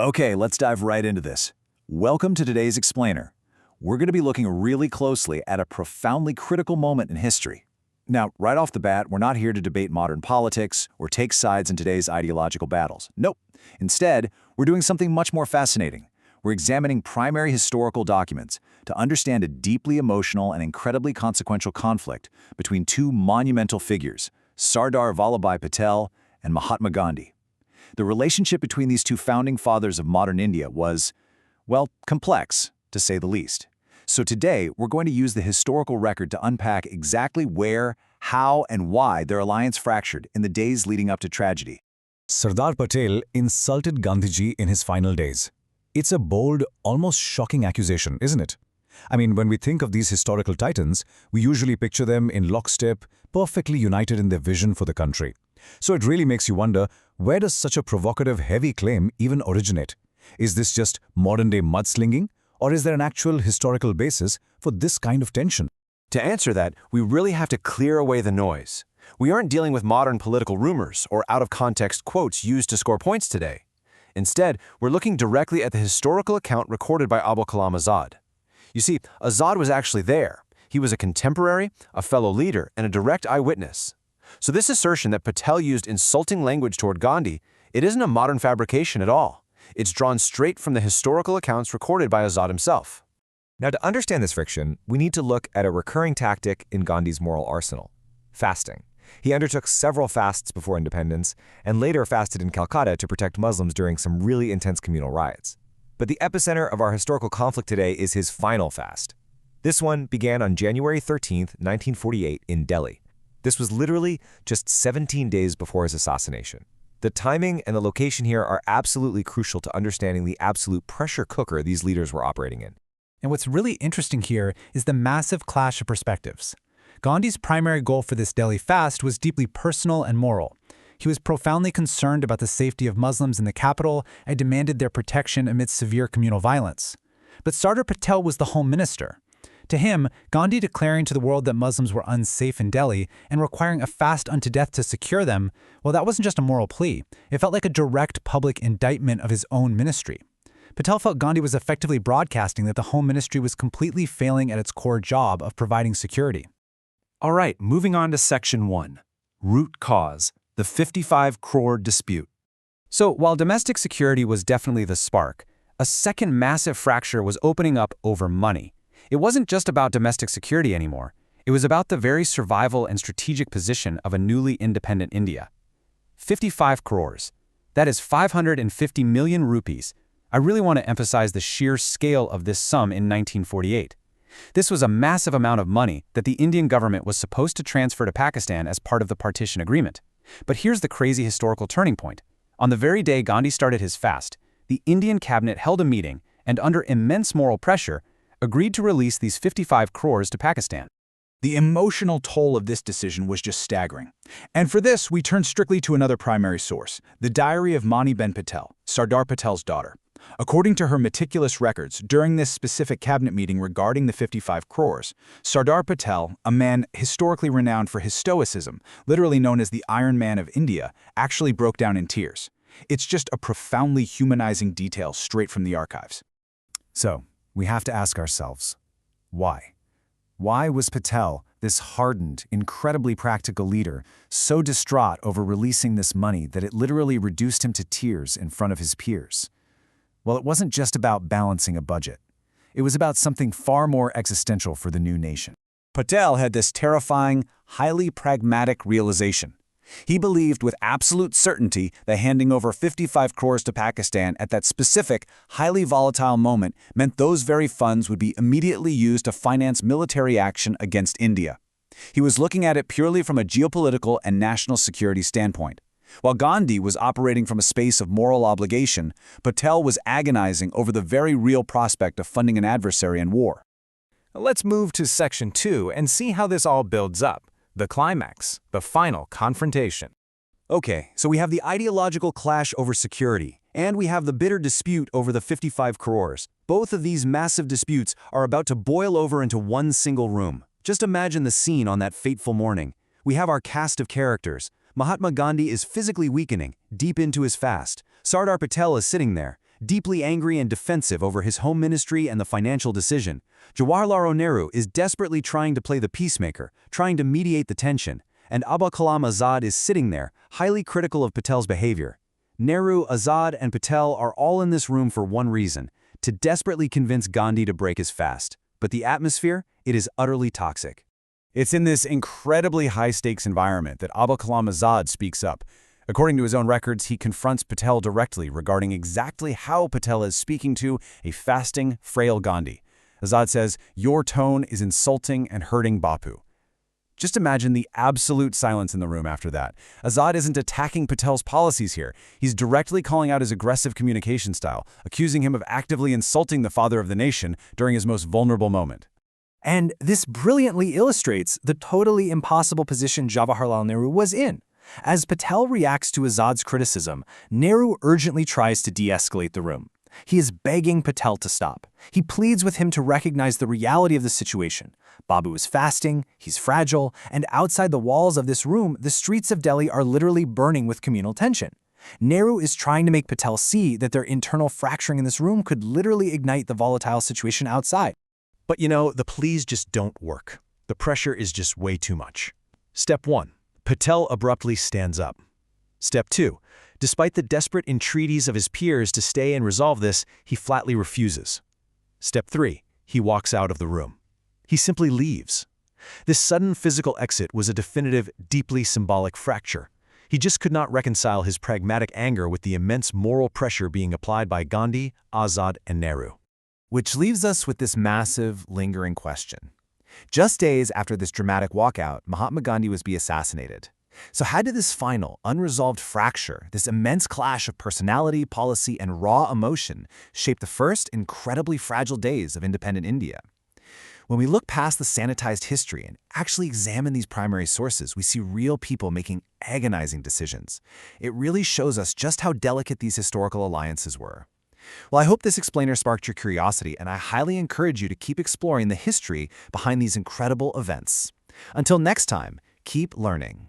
Okay, let's dive right into this. Welcome to today's Explainer. We're going to be looking really closely at a profoundly critical moment in history. Now, right off the bat, we're not here to debate modern politics or take sides in today's ideological battles. Nope. Instead, we're doing something much more fascinating. We're examining primary historical documents to understand a deeply emotional and incredibly consequential conflict between two monumental figures, Sardar Vallabhbhai Patel and Mahatma Gandhi. The relationship between these two founding fathers of modern India was, well, complex, to say the least. So today, we're going to use the historical record to unpack exactly where, how, and why their alliance fractured in the days leading up to tragedy. Sardar Patel insulted Gandhiji in his final days. It's a bold, almost shocking accusation, isn't it? I mean, when we think of these historical titans, we usually picture them in lockstep, perfectly united in their vision for the country. So it really makes you wonder, where does such a provocative, heavy claim even originate? Is this just modern-day mudslinging, or is there an actual historical basis for this kind of tension? To answer that, we really have to clear away the noise. We aren't dealing with modern political rumors or out-of-context quotes used to score points today. Instead, we're looking directly at the historical account recorded by Abul Kalam Azad. You see, Azad was actually there. He was a contemporary, a fellow leader, and a direct eyewitness. So this assertion that Patel used insulting language toward Gandhi, it isn't a modern fabrication at all. It's drawn straight from the historical accounts recorded by Azad himself. Now, to understand this friction, we need to look at a recurring tactic in Gandhi's moral arsenal: fasting. He undertook several fasts before independence, and later fasted in Calcutta to protect Muslims during some really intense communal riots. But the epicenter of our historical conflict today is his final fast. This one began on January 13, 1948, in Delhi. This was literally just 17 days before his assassination. The timing and the location here are absolutely crucial to understanding the absolute pressure cooker these leaders were operating in. And what's really interesting here is the massive clash of perspectives. Gandhi's primary goal for this Delhi fast was deeply personal and moral. He was profoundly concerned about the safety of Muslims in the capital and demanded their protection amidst severe communal violence. But Sardar Patel was the home minister. To him, Gandhi declaring to the world that Muslims were unsafe in Delhi and requiring a fast unto death to secure them, well, that wasn't just a moral plea. It felt like a direct public indictment of his own ministry. Patel felt Gandhi was effectively broadcasting that the Home Ministry was completely failing at its core job of providing security. All right, moving on to Section 1. Root Cause, the 55 crore dispute. So while domestic security was definitely the spark, a second massive fracture was opening up over money. It wasn't just about domestic security anymore. It was about the very survival and strategic position of a newly independent India. 55 crores. That is 550 million rupees. I really want to emphasize the sheer scale of this sum in 1948. This was a massive amount of money that the Indian government was supposed to transfer to Pakistan as part of the Partition agreement. But here's the crazy historical turning point. On the very day Gandhi started his fast, the Indian cabinet held a meeting and, under immense moral pressure, agreed to release these 55 crores to Pakistan. The emotional toll of this decision was just staggering. And for this, we turn strictly to another primary source, the diary of Mani-Ben Patel, Sardar Patel's daughter. According to her meticulous records, during this specific cabinet meeting regarding the 55 crores, Sardar Patel, a man historically renowned for his stoicism, literally known as the Iron Man of India, actually broke down in tears. It's just a profoundly humanizing detail straight from the archives. So, we have to ask ourselves, why? Why was Patel, this hardened, incredibly practical leader, so distraught over releasing this money that it literally reduced him to tears in front of his peers? Well, it wasn't just about balancing a budget. It was about something far more existential for the new nation. Patel had this terrifying, highly pragmatic realization. He believed with absolute certainty that handing over 55 crores to Pakistan at that specific, highly volatile moment meant those very funds would be immediately used to finance military action against India. He was looking at it purely from a geopolitical and national security standpoint. While Gandhi was operating from a space of moral obligation, Patel was agonizing over the very real prospect of funding an adversary in war. Let's move to Section 2 and see how this all builds up. The climax, the final confrontation. Okay, so we have the ideological clash over security, and we have the bitter dispute over the 55 crores. Both of these massive disputes are about to boil over into one single room. Just imagine the scene on that fateful morning. We have our cast of characters. Mahatma Gandhi is physically weakening, deep into his fast. Sardar Patel is sitting there, Deeply angry and defensive over his home ministry and the financial decision, Jawaharlal Nehru is desperately trying to play the peacemaker, trying to mediate the tension, and Abul Kalam Azad is sitting there, highly critical of Patel's behavior. Nehru, Azad, and Patel are all in this room for one reason: to desperately convince Gandhi to break his fast. But the atmosphere, it is utterly toxic. It's in this incredibly high-stakes environment that Abul Kalam Azad speaks up. According to his own records, he confronts Patel directly regarding exactly how Patel is speaking to a fasting, frail Gandhi. Azad says, "Your tone is insulting and hurting Bapu." Just imagine the absolute silence in the room after that. Azad isn't attacking Patel's policies here. He's directly calling out his aggressive communication style, accusing him of actively insulting the father of the nation during his most vulnerable moment. And this brilliantly illustrates the totally impossible position Jawaharlal Nehru was in. As Patel reacts to Azad's criticism, Nehru urgently tries to de-escalate the room. He is begging Patel to stop. He pleads with him to recognize the reality of the situation. Babu is fasting, he's fragile, and outside the walls of this room, the streets of Delhi are literally burning with communal tension. Nehru is trying to make Patel see that their internal fracturing in this room could literally ignite the volatile situation outside. But the pleas just don't work. The pressure is just way too much. Step 1. Patel abruptly stands up. Step 2. Despite the desperate entreaties of his peers to stay and resolve this, he flatly refuses. Step 3. He walks out of the room. He simply leaves. This sudden physical exit was a definitive, deeply symbolic fracture. He just could not reconcile his pragmatic anger with the immense moral pressure being applied by Gandhi, Azad, and Nehru. Which leaves us with this massive, lingering question. Just days after this dramatic walkout, Mahatma Gandhi was assassinated. So how did this final, unresolved fracture, this immense clash of personality, policy, and raw emotion shape the first incredibly fragile days of independent India? When we look past the sanitized history and actually examine these primary sources, we see real people making agonizing decisions. It really shows us just how delicate these historical alliances were. Well, I hope this explainer sparked your curiosity, and I highly encourage you to keep exploring the history behind these incredible events. Until next time, keep learning.